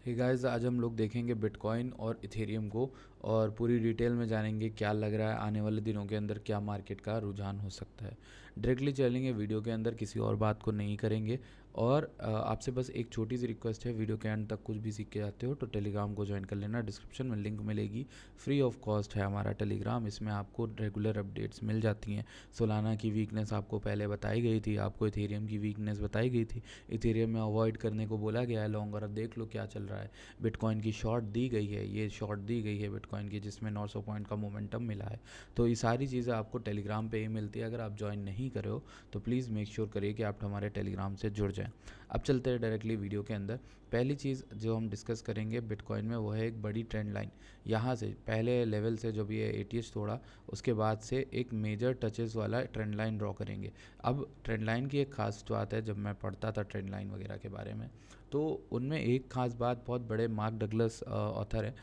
Hey guys, आज हम लोग देखेंगे बिटकॉइन और इथेरियम को और पूरी डिटेल में जानेंगे क्या लग रहा है आने वाले दिनों के अंदर क्या मार्केट का रुझान हो सकता है। डायरेक्टली चलेंगे वीडियो के अंदर, किसी और बात को नहीं करेंगे। और आपसे बस एक छोटी सी रिक्वेस्ट है, वीडियो के एंड तक कुछ भी सीख के जाते हो तो टेलीग्राम को ज्वाइन कर लेना। डिस्क्रिप्शन में लिंक मिलेगी, फ्री ऑफ कॉस्ट है हमारा टेलीग्राम। इसमें आपको रेगुलर अपडेट्स मिल जाती हैं। सोलाना की वीकनेस आपको पहले बताई गई थी, आपको इथेरियम की वीकनेस बताई गई थी, इथेरियम में अवॉइड करने को बोला गया है लॉन्ग, और अब देख लो क्या चल रहा है। बिटकॉइन की शॉर्ट दी गई है, ये शॉर्ट दी गई है बिटकॉइन की, जिसमें 900 पॉइंट का मोमेंटम मिला है। तो ये सारी चीज़ें आपको टेलीग्राम पे ही मिलती है। अगर आप ज्वाइन नहीं करे हो तो प्लीज़ मेक श्योर करिए कि आप हमारे टेलीग्राम से जुड़ जाएं। अब चलते हैं डायरेक्टली वीडियो के अंदर। पहली चीज़ जो हम डिस्कस करेंगे बिटकॉइन में वो है एक बड़ी ट्रेंड लाइन। यहाँ से पहले लेवल से जब ये एटीएच तोड़ा, उसके बाद से एक मेजर टचेस वाला ट्रेंड लाइन ड्रॉ करेंगे। अब ट्रेंड लाइन की एक खास बात है, जब मैं पढ़ता था ट्रेंड लाइन वगैरह के बारे में, तो उनमें एक ख़ास बात, बहुत बड़े मार्क डगलस ऑथर है,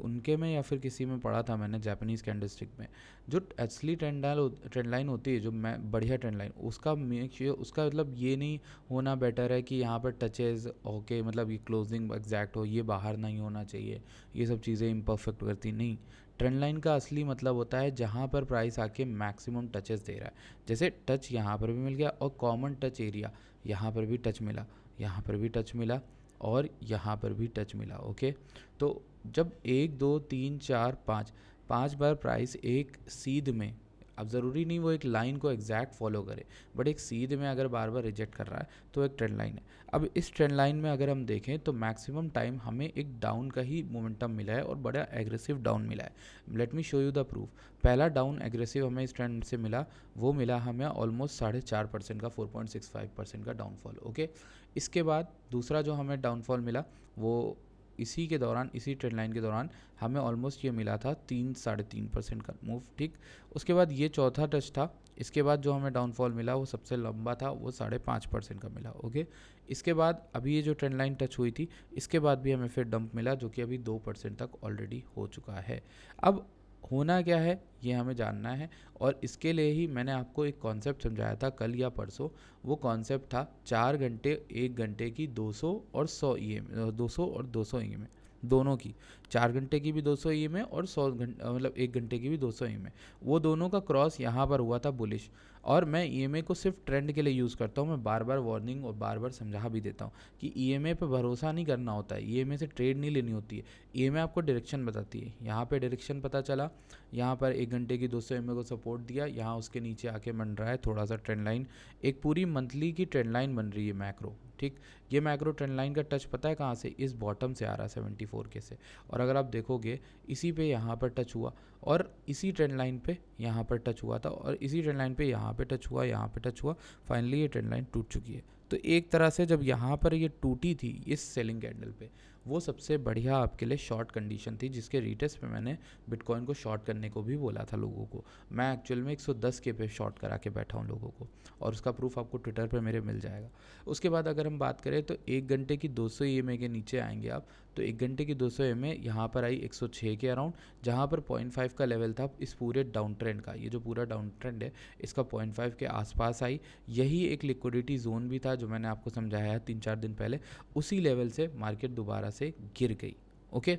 उनके में या फिर किसी में पढ़ा था मैंने, जापानीज़ कैंडलस्टिक में, जो असली ट्रेंड लाइन होती है, जो मैं बढ़िया ट्रेंड लाइन, उसका मेक श्योर, उसका मतलब ये नहीं होना बेटर है कि यहाँ पर टचेज ओके, मतलब ये क्लोजिंग एग्जैक्ट हो, ये बाहर नहीं होना चाहिए, ये सब चीज़ें इम्परफेक्ट करती नहीं। ट्रेंड लाइन का असली मतलब होता है जहाँ पर प्राइस आके मैक्सिमम टचेस दे रहा है। जैसे टच यहाँ पर भी मिल गया और कॉमन टच एरिया, यहाँ पर भी टच मिला, यहाँ पर भी टच मिला और यहाँ पर भी टच मिला। ओके, तो जब 1 2 3 4 5 5 बार प्राइस एक सीध में, अब ज़रूरी नहीं वो एक लाइन को एग्जैक्ट फॉलो करे, बट एक सीध में अगर बार बार रिजेक्ट कर रहा है तो एक ट्रेंड लाइन है। अब इस ट्रेंड लाइन में अगर हम देखें तो मैक्सिमम टाइम हमें एक डाउन का ही मोमेंटम मिला है और बड़ा एग्रेसिव डाउन मिला है। Let me show you the proof. पहला डाउन एग्रेसिव हमें इस ट्रेंड से मिला, वो मिला हमें ऑलमोस्ट 4.5% का, 4.65% का डाउनफॉल। ओके, इसके बाद दूसरा जो हमें डाउनफॉल मिला वो इसी के दौरान, इसी ट्रेंड लाइन के दौरान हमें ऑलमोस्ट ये मिला था 3-3.5% का मूव। ठीक, उसके बाद ये चौथा टच था। इसके बाद जो हमें डाउनफॉल मिला वो सबसे लंबा था, वो 5.5% का मिला। ओके, इसके बाद अभी ये जो ट्रेंड लाइन टच हुई थी, इसके बाद भी हमें फिर डंप मिला, जो कि अभी 2% तक ऑलरेडी हो चुका है। अब होना क्या है ये हमें जानना है, और इसके लिए ही मैंने आपको एक कॉन्सेप्ट समझाया था कल या परसों। वो कॉन्सेप्ट था 4 घंटे, 1 घंटे की 200 और 100 EM, 200 और 200 EM दोनों की। 4 घंटे की भी 200 EM और 100 घंटे, मतलब 1 घंटे की भी 200 EM, वो दोनों का क्रॉस यहाँ पर हुआ था बुलिश। और मैं EMA को सिर्फ ट्रेंड के लिए यूज़ करता हूँ। मैं बार बार वार्निंग और बार बार समझा भी देता हूँ कि EMA पे भरोसा नहीं करना होता है, EMA से ट्रेड नहीं लेनी होती है। EMA आपको डायरेक्शन बताती है। यहाँ पे डायरेक्शन पता चला, यहाँ पर 1 घंटे की 200 EMA को सपोर्ट दिया, यहाँ उसके नीचे आके बन रहा है थोड़ा सा ट्रेंड लाइन, एक पूरी मंथली की ट्रेंड लाइन बन रही है मैक्रो। ठीक, ये मैक्रो ट्रेंड लाइन का टच पता है कहाँ से, इस बॉटम से आ रहा है 74 के से। और अगर आप देखोगे इसी पे यहाँ पर टच हुआ, और इसी ट्रेंड लाइन पे यहाँ पर टच हुआ था, और इसी ट्रेंड लाइन पे यहाँ पे टच हुआ, यहाँ पे टच हुआ, फाइनली ये ट्रेंड लाइन टूट चुकी है। तो एक तरह से जब यहाँ पर ये टूटी थी इस सेलिंग कैंडल पे, वो सबसे बढ़िया आपके लिए शॉर्ट कंडीशन थी, जिसके रीटेस्ट पे मैंने बिटकॉइन को शॉर्ट करने को भी बोला था लोगों को। मैं एक्चुअल में 110 के पे शॉर्ट करा के बैठा हूँ लोगों को, और उसका प्रूफ आपको ट्विटर पे मेरे मिल जाएगा। उसके बाद अगर हम बात करें तो 1 घंटे की 200 EMA के नीचे आएंगे आप, तो 1 घंटे की 200 EMA यहाँ पर आई 106 के अराउंड, जहाँ पर 0.5 का लेवल था इस पूरे डाउन ट्रेंड का। ये जो पूरा डाउन ट्रेंड है इसका 0.5 के आसपास आई। यही एक लिक्विडिटी जोन भी था जो मैंने आपको समझाया है 3-4 दिन पहले। उसी लेवल से मार्केट दोबारा से गिर गई। ओके,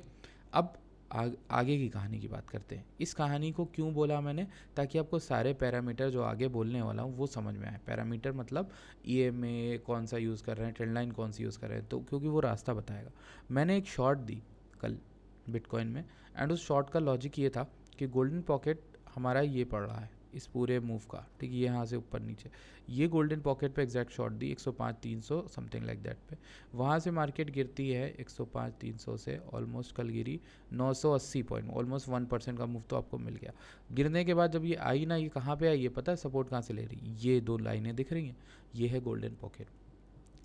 अब आगे की कहानी की बात करते हैं। इस कहानी को क्यों बोला मैंने, ताकि आपको सारे पैरामीटर जो आगे बोलने वाला हूँ वो समझ में आए। पैरामीटर मतलब EMA कौन सा यूज़ कर रहे हैं, ट्रेंड लाइन कौन सी यूज़ कर रहे हैं, तो क्योंकि वो रास्ता बताएगा। मैंने एक शॉर्ट दी कल बिटकॉइन में, एंड उस शॉर्ट का लॉजिक ये था कि गोल्डन पॉकेट हमारा ये पड़ रहा है इस पूरे मूव का। ठीक, ये यहाँ से ऊपर नीचे, ये गोल्डन पॉकेट पे exact short the 105-300 something like that पे। वहाँ से मार्केट गिरती है 105-300 से, ऑलमोस्ट कल गिरी 980 पॉइंट, ऑलमोस्ट 1% का मूव तो आपको मिल गया। गिरने के बाद जब ये आई ना, ये कहाँ पे आई ये पता है, सपोर्ट कहाँ से ले रही, ये 2 लाइनें दिख रही हैं, ये है गोल्डन पॉकेट।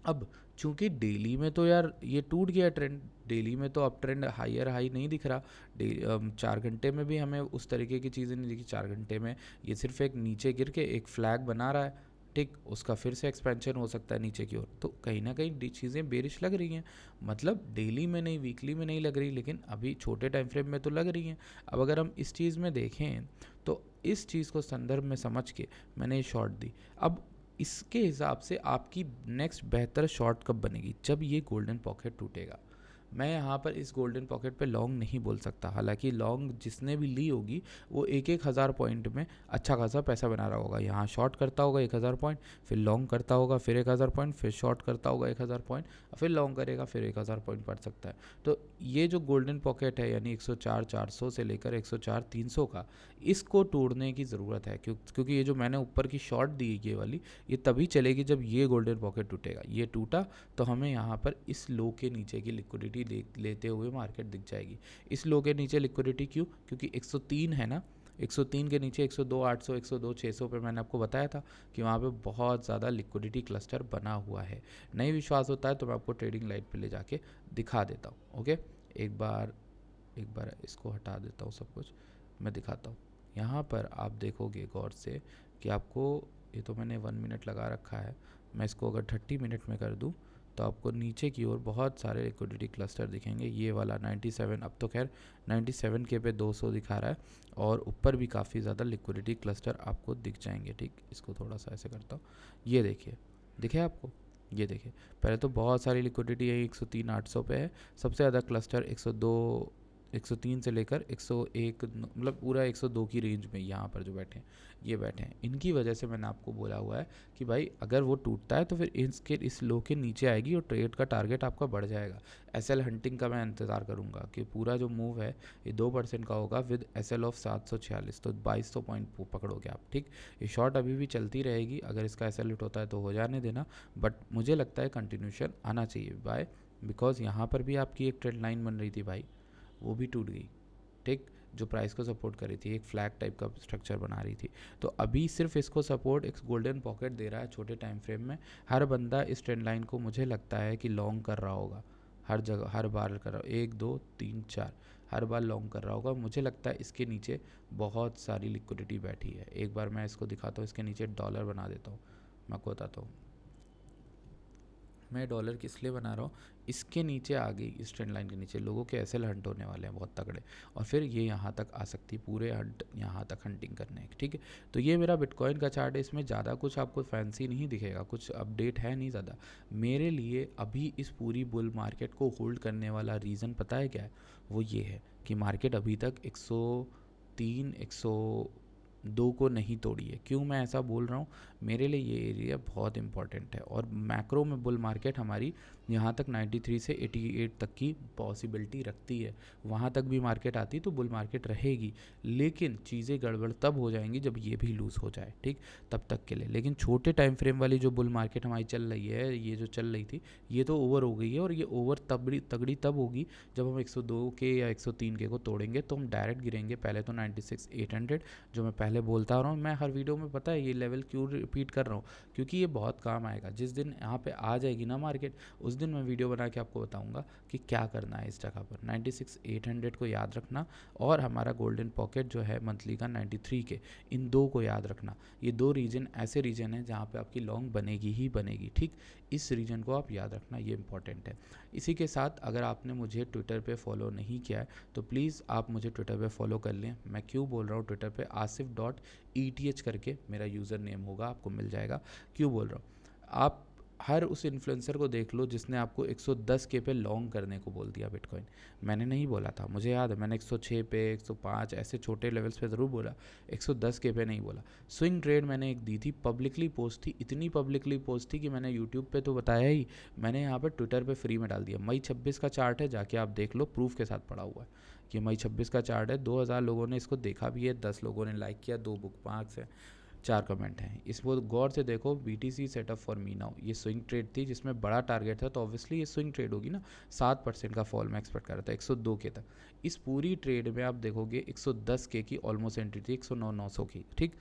अब चूंकि डेली में तो यार ये टूट गया ट्रेंड, डेली में तो अब ट्रेंड हायर हाई नहीं दिख रहा। 4 घंटे में भी हमें उस तरीके की चीज़ें नहीं दिखी। 4 घंटे में ये सिर्फ एक नीचे गिर के एक फ्लैग बना रहा है। ठीक, उसका फिर से एक्सपेंशन हो सकता है नीचे की ओर, तो कहीं ना कहीं चीज़ें बेरिश लग रही हैं। मतलब डेली में नहीं, वीकली में नहीं लग रही, लेकिन अभी छोटे टाइम फ्रेम में तो लग रही हैं। अब अगर हम इस चीज़ में देखें तो इस चीज़ को संदर्भ में समझ के मैंने ये शॉर्ट दी। अब इसके हिसाब से आपकी नेक्स्ट बेहतर शॉर्ट कब बनेगी, जब ये गोल्डन पॉकेट टूटेगा। मैं यहाँ पर इस गोल्डन पॉकेट पे लॉन्ग नहीं बोल सकता। हालांकि लॉन्ग जिसने भी ली होगी वो एक हज़ार पॉइंट में अच्छा खासा पैसा बना रहा होगा। यहाँ शॉर्ट करता होगा 1000 पॉइंट, फिर लॉन्ग करता होगा फिर 1000 पॉइंट, फिर शॉर्ट करता होगा 1000 पॉइंट, फिर लॉन्ग करेगा फिर 1000 पॉइंट पड़ सकता है। तो ये जो गोल्डन पॉकेट है यानी 104 400 से लेकर 104 300 का, इसको तोड़ने की ज़रूरत है क्योंकि ये जो मैंने ऊपर की शॉर्ट दी ये वाली, ये तभी चलेगी जब ये गोल्डन पॉकेट टूटेगा। ये टूटा तो हमें यहाँ पर इस लो के नीचे की लिक्विडिटी लेते हुए मार्केट दिख जाएगी। इस लो के नीचे लिक्विडिटी क्यों? क्योंकि 103 है ना, 103 के नीचे 102 800 102 600 पे मैंने आपको बताया था कि वहाँ पे बहुत ज़्यादा लिक्विडिटी क्लस्टर बना हुआ है। नहीं विश्वास होता है तो मैं आपको ट्रेडिंग लाइट पे ले जाके दिखा देता हूँ। ओके, एक बार इसको हटा देता हूँ, सब कुछ मैं दिखाता हूँ। यहाँ पर आप देखोगे गौर से कि आपको, ये तो मैंने 1 मिनट लगा रखा है, मैं इसको अगर 30 मिनट में कर दूँ तो आपको नीचे की ओर बहुत सारे लिक्विडिटी क्लस्टर दिखेंगे। ये वाला 97, अब तो खैर 97 के पे 200 दिखा रहा है, और ऊपर भी काफ़ी ज़्यादा लिक्विडिटी क्लस्टर आपको दिख जाएंगे। ठीक, इसको थोड़ा सा ऐसे करता हूँ, ये देखिए, दिखे आपको? ये देखिए, पहले तो बहुत सारी लिक्विडिटी है, 103 800 पे है। सबसे ज़्यादा क्लस्टर 103 से लेकर 101, मतलब पूरा 102 की रेंज में यहाँ पर जो बैठे हैं ये बैठे हैं। इनकी वजह से मैंने आपको बोला हुआ है कि भाई अगर वो टूटता है तो फिर इस लो के नीचे आएगी और ट्रेड का टारगेट आपका बढ़ जाएगा। एसएल हंटिंग का मैं इंतज़ार करूँगा कि पूरा जो मूव है ये 2% का होगा विद एसएल ऑफ 746, तो 2200 पॉइंट पकड़ोगे आप। ठीक, ये शॉर्ट अभी भी चलती रहेगी, अगर इसका एसएल हिट होता है तो हो जाने देना, बट मुझे लगता है कंटिन्यूशन आना चाहिए बाय, बिकॉज यहाँ पर भी आपकी एक ट्रेंड लाइन बन रही थी भाई, वो भी टूट गई। ठीक, जो प्राइस को सपोर्ट कर रही थी, एक फ्लैग टाइप का स्ट्रक्चर बना रही थी, तो अभी सिर्फ इसको सपोर्ट एक गोल्डन पॉकेट दे रहा है छोटे टाइम फ्रेम में। हर बंदा इस ट्रेंड लाइन को मुझे लगता है कि लॉन्ग कर रहा होगा, हर जगह हर बार कर रहा, 1 2 3 4 हर बार लॉन्ग कर रहा होगा। मुझे लगता है इसके नीचे बहुत सारी लिक्विडिटी बैठी है। एक बार मैं इसको दिखाता हूँ, इसके नीचे डॉलर बना देता हूँ, मैं आपको बताता हूँ मैं डॉलर किस लिए बना रहा हूँ। इसके नीचे आ गई, इस ट्रेंड लाइन के नीचे लोगों के एसएल हंट होने वाले हैं बहुत तगड़े, और फिर ये यहाँ तक आ सकती है, पूरे हंट यहाँ तक हंटिंग करने हैं। ठीक है, तो ये मेरा बिटकॉइन का चार्ट है, इसमें ज़्यादा कुछ आपको फैंसी नहीं दिखेगा, कुछ अपडेट है नहीं ज़्यादा। मेरे लिए अभी इस पूरी बुल मार्केट को होल्ड करने वाला रीज़न पता है क्या है? वो ये है कि मार्केट अभी तक 103 102 को नहीं तोड़ी है। क्यों मैं ऐसा बोल रहा हूँ? मेरे लिए ये एरिया बहुत इंपॉर्टेंट है, और मैक्रो में बुल मार्केट हमारी यहाँ तक 93 से 88 तक की पॉसिबिलिटी रखती है। वहाँ तक भी मार्केट आती तो बुल मार्केट रहेगी, लेकिन चीज़ें गड़बड़ तब हो जाएंगी जब ये भी लूज़ हो जाए। ठीक, तब तक के लिए। लेकिन छोटे टाइम फ्रेम वाली जो बुल मार्केट हमारी चल रही है, ये जो चल रही थी, ये तो ओवर हो गई है, और ये ओवर तगड़ी तब होगी जब हम 102 के या 103 के को तोड़ेंगे, तो हम डायरेक्ट गिरेंगे पहले तो 96 800, जो मैं पहले बोलता आ रहा हूँ। मैं हर वीडियो में, पता है ये लेवल क्यों रिपीट कर रहा हूँ? क्योंकि ये बहुत काम आएगा। जिस दिन यहाँ पे आ जाएगी ना मार्केट, उस दिन मैं वीडियो बना के आपको बताऊंगा कि क्या करना है इस जगह पर। 96 800 को याद रखना, और हमारा गोल्डन पॉकेट जो है मंथली का 93 के, इन दो को याद रखना। ये दो रीजन ऐसे रीजन हैं जहाँ पे आपकी लॉन्ग बनेगी ही बनेगी। ठीक, इस रीजन को आप याद रखना, ये इंपॉर्टेंट है। इसी के साथ अगर आपने मुझे ट्विटर पे फॉलो नहीं किया है तो प्लीज़ आप मुझे ट्विटर पे फॉलो कर लें। मैं क्यों बोल रहा हूँ ट्विटर पे, asif.eth करके मेरा यूज़र नेम होगा, आपको मिल जाएगा। क्यों बोल रहा हूँ? आप हर उस इन्फ्लुएंसर को देख लो जिसने आपको 110 के पे लॉन्ग करने को बोल दिया बिटकॉइन। मैंने नहीं बोला था, मुझे याद है, मैंने 106 पे 105 ऐसे छोटे लेवल्स पे ज़रूर बोला, 110 के पे नहीं बोला। स्विंग ट्रेड मैंने एक दी थी, पब्लिकली पोस्ट थी, इतनी पब्लिकली पोस्ट थी कि मैंने यूट्यूब पे तो बताया ही, मैंने यहाँ पर ट्विटर पे फ्री में डाल दिया। मई 26 का चार्ट है, जाके आप देख लो, प्रूफ के साथ पड़ा हुआ है कि मई 26 का चार्ट है। 2000 लोगों ने इसको देखा भी है, 10 लोगों ने लाइक किया, 2 बुक मार्क्स हैं, 4 कमेंट हैं। इसको गौर से देखो, BTC setup for me now, ये स्विंग ट्रेड थी जिसमें बड़ा टारगेट था, तो ऑब्वियसली ये स्विंग ट्रेड होगी ना। 7% का फॉल मैं एक्सपेक्ट कर रहा था 102 के तक। इस पूरी ट्रेड में आप देखोगे 110 के की ऑलमोस्ट एंट्री थी, 109 900 की। ठीक,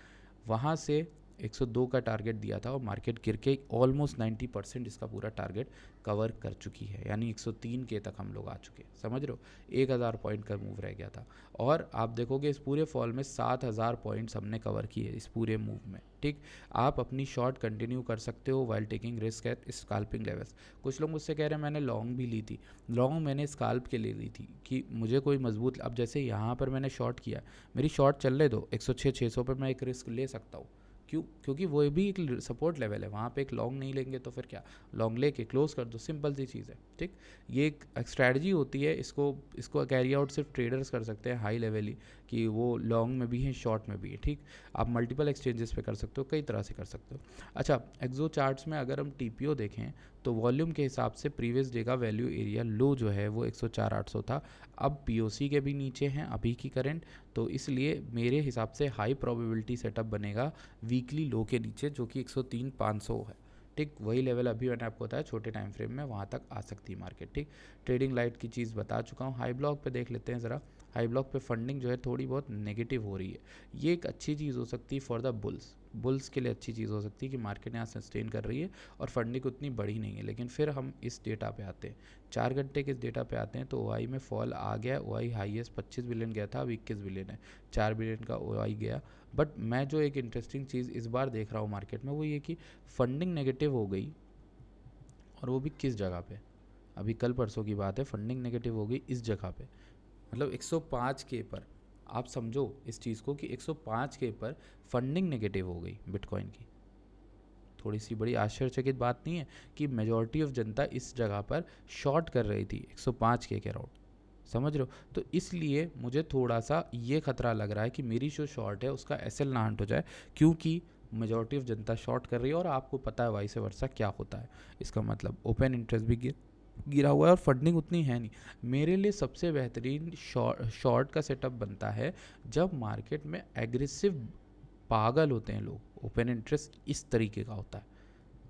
वहाँ से 102 का टारगेट दिया था और मार्केट गिर के ऑलमोस्ट 90% इसका पूरा टारगेट कवर कर चुकी है, यानी 103 के तक हम लोग आ चुके, समझ रहे हो? 1000 पॉइंट का मूव रह गया था, और आप देखोगे इस पूरे फॉल में 7000 पॉइंट्स हमने कवर किए इस पूरे मूव में। ठीक, आप अपनी शॉर्ट कंटिन्यू कर सकते हो while taking risk at scalping levels. कुछ लोग मुझसे कह रहे हैं मैंने लॉन्ग भी ली थी, लॉन्ग मैंने स्काल्प के लिए ली थी कि मुझे कोई मजबूत, अब जैसे यहाँ पर मैंने शॉर्ट किया, मेरी शॉर्ट चल रहे दो 106 600 पर मैं एक रिस्क ले सकता हूँ, क्योंकि वो भी एक सपोर्ट लेवल है, वहाँ पे एक लॉन्ग नहीं लेंगे तो फिर क्या, लॉन्ग लेके क्लोज कर दो, सिंपल सी चीज़ है। ठीक, ये एक स्ट्रैटेजी होती है, इसको कैरी आउट सिर्फ ट्रेडर्स कर सकते हैं हाई लेवल ही, कि वो लॉन्ग में भी हैं शॉर्ट में भी है। ठीक, आप मल्टीपल एक्सचेंजेस पे कर सकते हो, कई तरह से कर सकते हो। अच्छा, एक्सो चार्ट्स में अगर हम टीपीओ देखें तो वॉल्यूम के हिसाब से प्रीवियस डे का वैल्यू एरिया लो जो है वो 104,800 था, अब पीओसी के भी नीचे हैं अभी की करंट, तो इसलिए मेरे हिसाब से हाई प्रोबेबिलिटी सेटअप बनेगा वीकली लो के नीचे, जो कि 103,500 है। ठीक, वही लेवल अभी मैंने आपको बताया छोटे टाइम फ्रेम में वहाँ तक आ सकती है मार्केट। ठीक, ट्रेडिंग लाइट की चीज़ बता चुका हूँ। हाई ब्लॉक पे देख लेते हैं ज़रा। हाई ब्लॉक पे फंडिंग जो है थोड़ी बहुत नेगेटिव हो रही है, ये एक अच्छी चीज़ हो सकती है फॉर द बुल्स के लिए अच्छी चीज़ हो सकती है कि मार्केट यहाँ सस्टेन कर रही है और फंडिंग उतनी बड़ी नहीं है। लेकिन फिर हम इस डेटा पे आते हैं, 4 घंटे के इस डेटा पे आते हैं, तो ओआई में फॉल आ गया। ओआई हाईएस्ट 25 बिलियन गया था, अब 21 बिलियन है, 4 बिलियन का ओआई गया। बट मैं जो एक इंटरेस्टिंग चीज़ इस बार देख रहा हूँ मार्केट में वो ये कि फंडिंग नेगेटिव हो गई, और वो भी किस जगह पे, अभी कल परसों की बात है, फंडिंग नेगेटिव हो गई इस जगह पे, मतलब 105 के पर। आप समझो इस चीज़ को कि 105 के पर फंडिंग नेगेटिव हो गई बिटकॉइन की। थोड़ी सी बड़ी आश्चर्यचकित बात नहीं है कि मेजॉरिटी ऑफ जनता इस जगह पर शॉर्ट कर रही थी 105 के अराउंड, समझ रहे हो। तो इसलिए मुझे थोड़ा सा ये खतरा लग रहा है कि मेरी जो शॉर्ट है उसका एसएल ना हंट हो जाए, क्योंकि मेजॉरिटी ऑफ जनता शॉर्ट कर रही है और आपको पता है वाइस वर्सा क्या होता है। इसका मतलब ओपन इंटरेस्ट भी गिरा हुआ है और फंडिंग उतनी है नहीं। मेरे लिए सबसे बेहतरीन शॉर्ट का सेटअप बनता है जब मार्केट में एग्रेसिव पागल होते हैं लोग, ओपन इंटरेस्ट इस तरीके का होता है,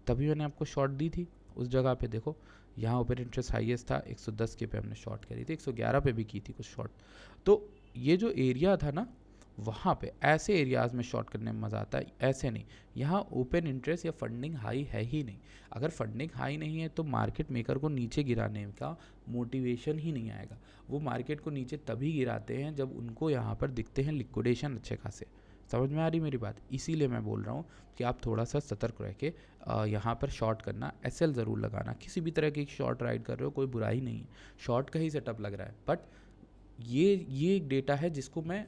तभी मैंने आपको शॉर्ट दी थी उस जगह पे। देखो यहाँ ओपन इंटरेस्ट हाईएस्ट था 110 के पे हमने शॉर्ट करी थी, 111 पे भी की थी कुछ शॉर्ट। तो ये जो एरिया था ना, वहाँ पे ऐसे एरियाज़ में शॉर्ट करने में मज़ा आता है, ऐसे नहीं। यहाँ ओपन इंटरेस्ट या फंडिंग हाई है ही नहीं। अगर फंडिंग हाई नहीं है तो मार्केट मेकर को नीचे गिराने का मोटिवेशन ही नहीं आएगा। वो मार्केट को नीचे तभी गिराते हैं जब उनको यहाँ पर दिखते हैं लिक्विडेशन अच्छे खासे। समझ में आ रही मेरी बात? इसीलिए मैं बोल रहा हूँ कि आप थोड़ा सा सतर्क रह के यहाँ पर शॉर्ट करना, एसएल ज़रूर लगाना। किसी भी तरह की शॉर्ट राइड कर रहे हो कोई बुराई नहीं है, शॉर्ट का ही सेटअप लग रहा है, बट ये एक डेटा है जिसको मैं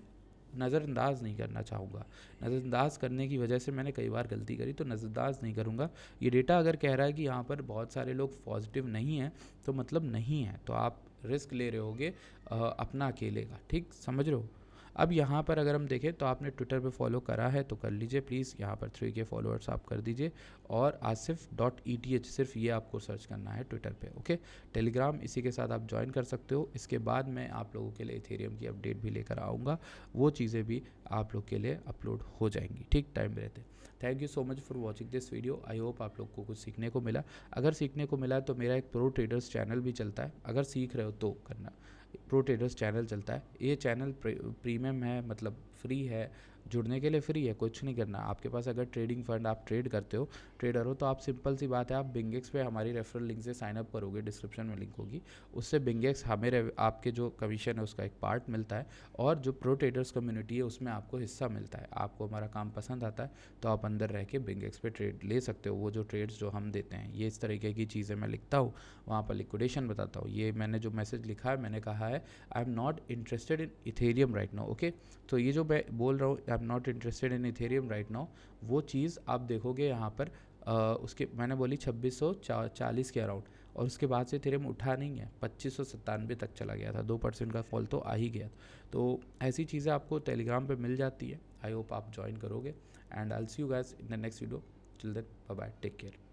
नज़रअंदाज नहीं करना चाहूँगा। नज़रअंदाज करने की वजह से मैंने कई बार गलती करी, तो नज़रअंदाज नहीं करूँगा। ये डेटा अगर कह रहा है कि यहाँ पर बहुत सारे लोग पॉजिटिव नहीं हैं, तो मतलब नहीं है, तो आप रिस्क ले रहे होगे अपना अकेले का। ठीक, समझ रहे हो। अब यहाँ पर अगर हम देखें तो आपने ट्विटर पे फॉलो करा है तो कर लीजिए प्लीज़, यहाँ पर 3K फॉलोअर्स आप कर दीजिए, और asif.eth सिर्फ ये आपको सर्च करना है ट्विटर पे। ओके, टेलीग्राम इसी के साथ आप ज्वाइन कर सकते हो। इसके बाद मैं आप लोगों के लिए इथेरियम की अपडेट भी लेकर आऊँगा, वो चीज़ें भी आप लोग के लिए अपलोड हो जाएंगी ठीक टाइम रहते। Thank you so much for watching this video. I hope आप लोग को कुछ सीखने को मिला। अगर सीखने को मिला तो मेरा एक प्रो ट्रेडर्स चैनल भी चलता है, अगर सीख रहे हो तो करना। प्रो ट्रेडर्स चैनल चलता है, ये चैनल प्रीमियम है, मतलब फ्री है, जुड़ने के लिए फ्री है, कुछ नहीं करना। आपके पास अगर ट्रेडिंग फंड, आप ट्रेड करते हो, ट्रेडर हो, तो आप सिंपल सी बात है, आप बिंगेक्स पे हमारी रेफरल लिंक से साइन अप करोगे, डिस्क्रिप्शन में लिंक होगी, उससे बिंगेक्स हमें आपके जो कमीशन है उसका एक पार्ट मिलता है, और जो प्रो ट्रेडर्स कम्युनिटी है उसमें आपको हिस्सा मिलता है। आपको हमारा काम पसंद आता है तो आप अंदर रह के बिंगेक्स पे ट्रेड ले सकते हो। वो जो ट्रेड्स जो हम देते हैं, ये इस तरीके की चीज़ें मैं लिखता हूँ, वहाँ पर लिक्विडेशन बताता हूँ। ये मैंने जो मैसेज लिखा है, मैंने कहा है I am not interested in Ethereum right now. Okay, तो ये जो मैं बोल रहा हूँ I am not interested in Ethereum right now, वो चीज़ आप देखोगे यहाँ पर उसके मैंने बोली 2640 के अराउंड, और उसके बाद से इथेरियम उठा नहीं है, 2597 तक चला गया था, 2% का फॉल तो आ ही गया। तो ऐसी चीज़ें आपको टेलीग्राम पे मिल जाती है। आई होप आप ज्वाइन करोगे, and I will see you guys in the next video. Till then bye bye, take care.